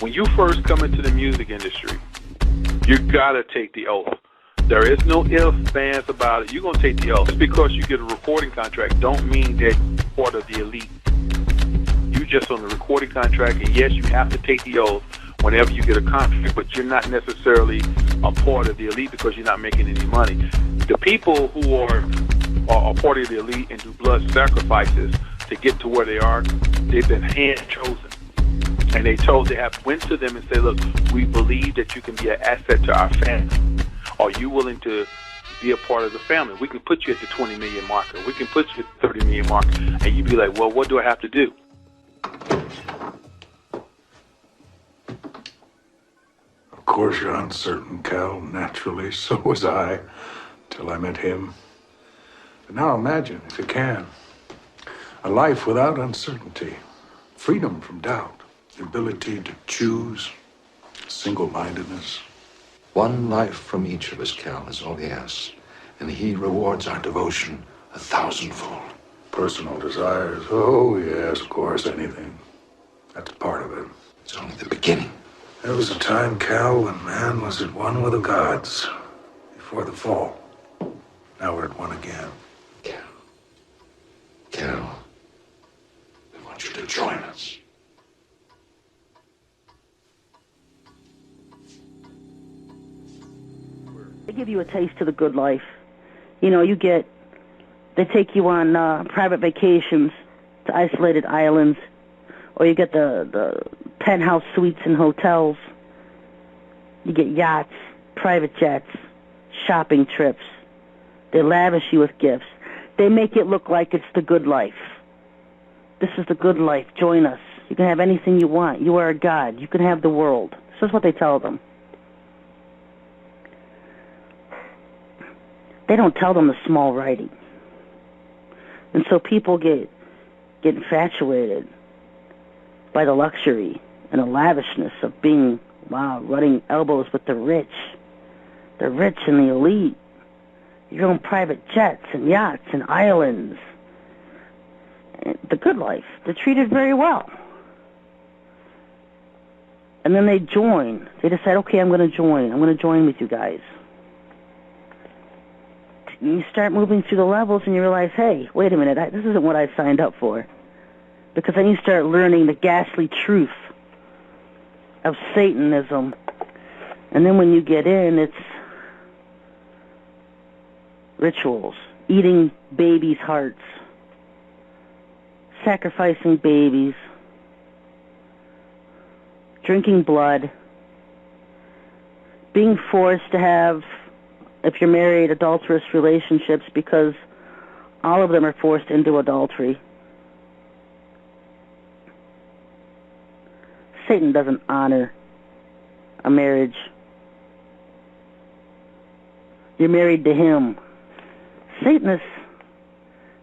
When you first come into the music industry, you gotta take the oath. There is no ifs, ands about it. You're gonna take the oath. Just because you get a recording contract don't mean that you're part of the elite. You just on the recording contract, and yes, you have to take the oath whenever you get a contract, but you're not necessarily a part of the elite because you're not making any money. The people who are a part of the elite and do blood sacrifices to get to where they are, they've been hand chosen. And they went to them and said, look, we believe that you can be an asset to our family. Are you willing to be a part of the family? We can put you at the 20 million marker. We can put you at the 30 million marker. And you'd be like, well, what do I have to do? Of course you're uncertain, Cal. Naturally, so was I, till I met him. But now imagine, if you can, a life without uncertainty, freedom from doubt. The ability to choose, single-mindedness. One life from each of us, Cal, is all he asks. And he rewards our devotion 1,000-fold. Personal desires, oh yes, of course, anything. That's part of it. It's only the beginning. There was a time, Cal, when man was at one with the gods before the fall. Now we're at one again. Cal, we want you to join us. They give you a taste of the good life. You know, they take you on private vacations to isolated islands, or you get the penthouse suites in hotels. You get yachts, private jets, shopping trips. They lavish you with gifts. They make it look like it's the good life. This is the good life. Join us. You can have anything you want. You are a god. You can have the world. This is what they tell them. They don't tell them the small writing. And so people get infatuated by the luxury and the lavishness of being, running elbows with the rich and the elite. Your own private jets and yachts and islands. The good life. They're treated very well. And then they join. They decide, okay, I'm going to join. I'm going to join with you guys. And you start moving through the levels and you realize, hey, wait a minute, this isn't what I signed up for. Because then you start learning the ghastly truth of Satanism. And then when you get in, it's rituals, eating babies' hearts, sacrificing babies, drinking blood, being forced to have, if you're married, adulterous relationships because all of them are forced into adultery. Satan doesn't honor a marriage. You're married to him. Satanists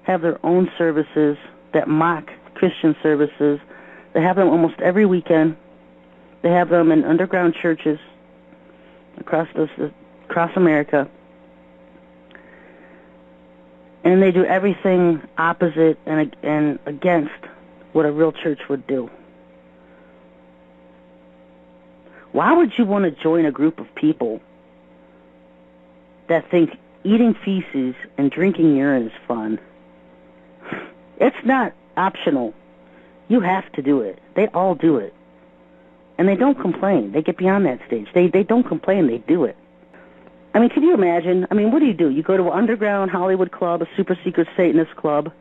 have their own services that mock Christian services. They have them almost every weekend. They have them in underground churches across America. And they do everything opposite and against what a real church would do. Why would you want to join a group of people that think eating feces and drinking urine is fun? It's not optional. You have to do it. They all do it. And they don't complain. They get beyond that stage. They don't complain. They do it. I mean, can you imagine? I mean, what do? You go to an underground Hollywood club, a super secret Satanist club.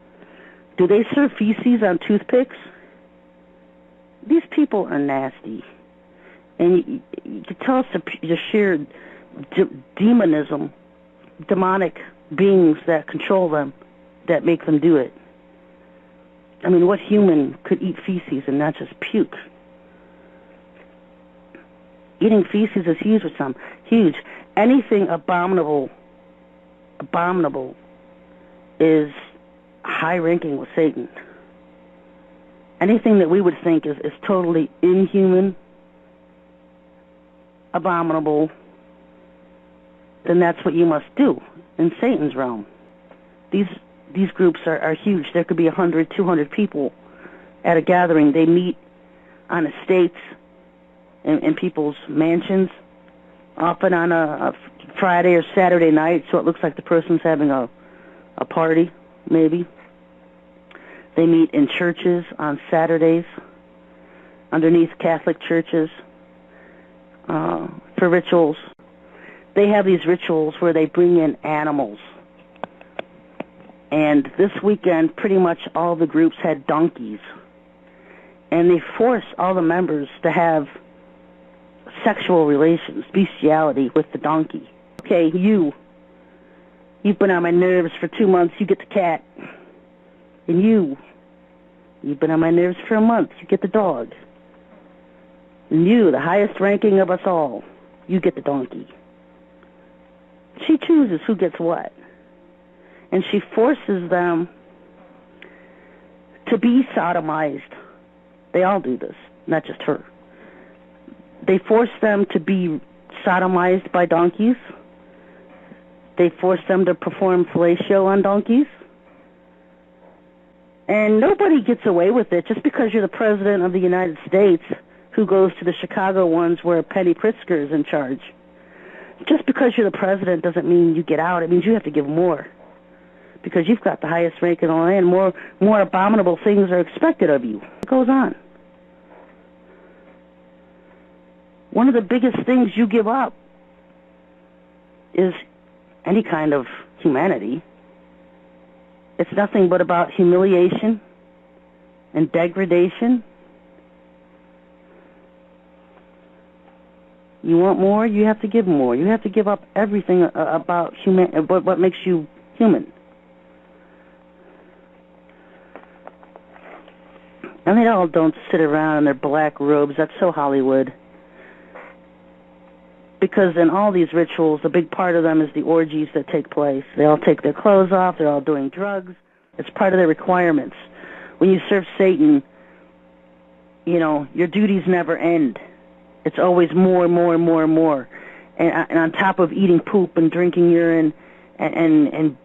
Do they serve feces on toothpicks? These people are nasty. And you can tell it's the sheer demonism, demonic beings that control them, that make them do it. I mean, what human could eat feces and not just puke? Eating feces is huge with some. Huge. Anything abominable is high-ranking with Satan. Anything that we would think is totally inhuman, abominable, then that's what you must do in Satan's realm. These groups are huge. There could be 100, 200 people at a gathering. They meet on estates, in people's mansions, often on a Friday or Saturday night, so it looks like the person's having a party, maybe. They meet in churches on Saturdays, underneath Catholic churches, for rituals. They have these rituals where they bring in animals. And this weekend, pretty much all the groups had donkeys. And they force all the members to have sexual relations, bestiality with the donkey. Okay, you've been on my nerves for 2 months, you get the cat. And you've been on my nerves for a month, you get the dog. And you, the highest ranking of us all, you get the donkey. She chooses who gets what. And she forces them to be sodomized. They all do this, not just her. They force them to be sodomized by donkeys. They force them to perform fellatio on donkeys. And nobody gets away with it just because you're the president of the United States who goes to the Chicago ones where Penny Pritzker is in charge. Just because you're the president doesn't mean you get out. It means you have to give more. Because you've got the highest rank in the land, more abominable things are expected of you. It goes on. One of the biggest things you give up is any kind of humanity. It's nothing but about humiliation and degradation. You want more, you have to give more. You have to give up everything about what makes you human. And they all don't sit around in their black robes. That's so Hollywood. Because in all these rituals, a big part of them is the orgies that take place. They all take their clothes off. They're all doing drugs. It's part of their requirements. When you serve Satan, your duties never end. It's always more and more and more and more. And on top of eating poop and drinking urine and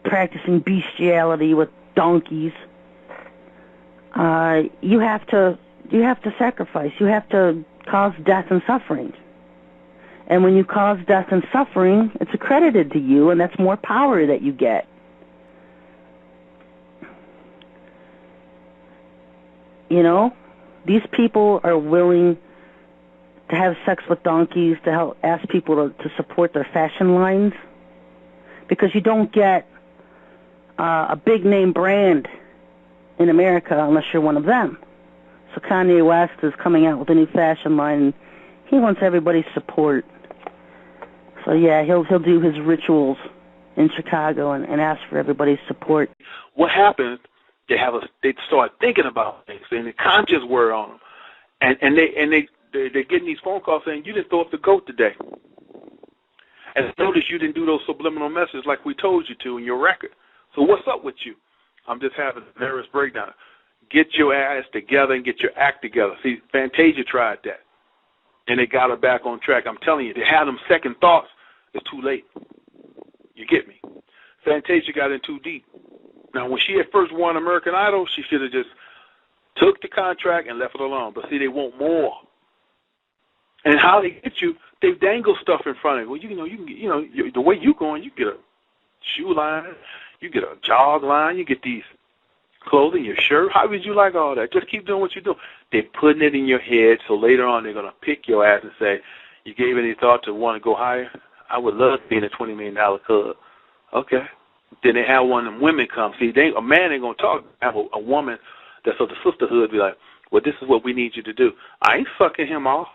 practicing bestiality with donkeys, you have to sacrifice. You have to cause death and suffering. And when you cause death and suffering, it's accredited to you, and that's more power that you get. These people are willing to have sex with donkeys to help ask people to support their fashion lines, because you don't get a big name brand in America unless you're one of them. So Kanye West is coming out with a new fashion line. He wants everybody's support. So yeah, he'll do his rituals in Chicago and ask for everybody's support. What happens? They start thinking about things, and the conscious word on them, and they're getting these phone calls saying you didn't throw up the goat today, and notice you didn't do those subliminal messages like we told you to in your record. So what's up with you? I'm just having a nervous breakdown. Get your ass together and get your act together. See, Fantasia tried that, and they got her back on track. I'm telling you, they had them second thoughts. It's too late. You get me? Fantasia got in too deep. Now, when she had first won American Idol, she should have just took the contract and left it alone. But see, they want more. And how they get you, they dangle stuff in front of you. Well, you can get, the way you going, you get a shoe line, you get a jog line, you get these clothing, your shirt. How would you like all that? Just keep doing what you're doing. They're putting it in your head, so later on they're going to pick your ass and say, you gave any thought to want to go higher? I would love to be in a $20 million club. Okay. Then they have one of them women come. See, a man ain't going to talk. Have a woman that's of the sisterhood be like, well, this is what we need you to do. I ain't fucking him off.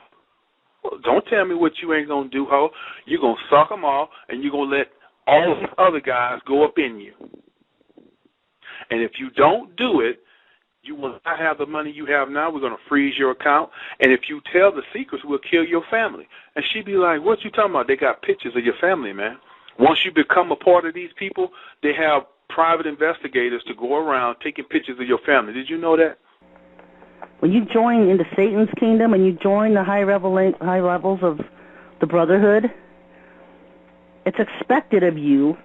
Well, don't tell me what you ain't going to do, ho. You're going to suck him off, and you're going to let all these other guys go up in you. And if you don't do it, You will not have the money you have now. We're going to freeze your account. And if you tell the secrets, we'll kill your family. And she'd be like, what you talking about? They got pictures of your family, man. Once you become a part of these people, they have private investigators to go around taking pictures of your family. Did you know that? When you join into Satan's kingdom and you join the high levels of the Brotherhood, it's expected of you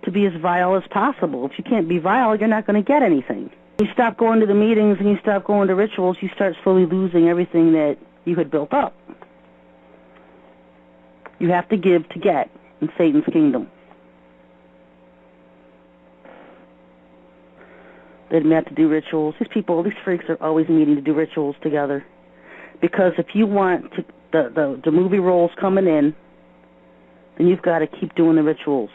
to be as vile as possible. If you can't be vile, you're not going to get anything. You stop going to the meetings and you stop going to rituals, you start slowly losing everything that you had built up. You have to give to get in Satan's kingdom. They met to do rituals. These people, these freaks are always meeting to do rituals together. Because if you want to, the movie roles coming in, then you've got to keep doing the rituals.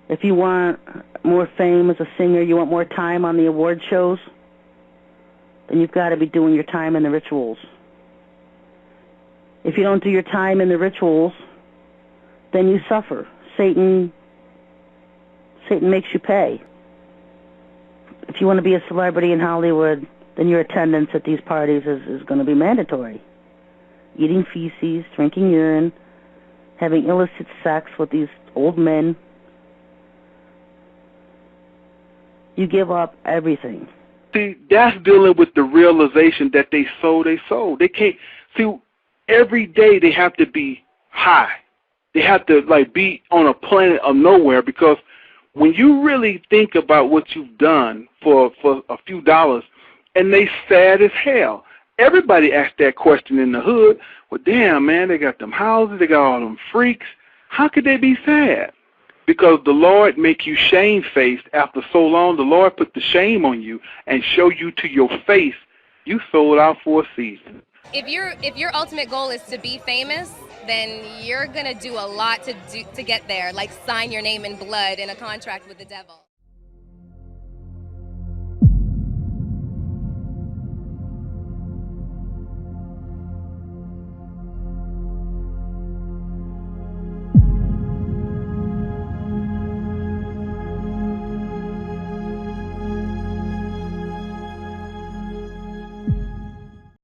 If you want more fame as a singer, you want more time on the award shows, then you've got to be doing your time in the rituals. If you don't do your time in the rituals, then you suffer. Satan makes you pay. If you want to be a celebrity in Hollywood, then your attendance at these parties is going to be mandatory. Eating feces, drinking urine, having illicit sex with these old men. You give up everything. See, that's dealing with the realization that they sold. They can't, see, every day they have to be high. They have to, like, be on a planet of nowhere, because when you really think about what you've done for a few dollars, and they sad as hell. Everybody asks that question in the hood. Well, damn, man, they got them houses, they got all them freaks. How could they be sad? Because the Lord make you shame-faced after so long. The Lord put the shame on you and show you to your face you sold out for a season. If your ultimate goal is to be famous, then you're gonna do a lot to get there, like sign your name in blood in a contract with the devil.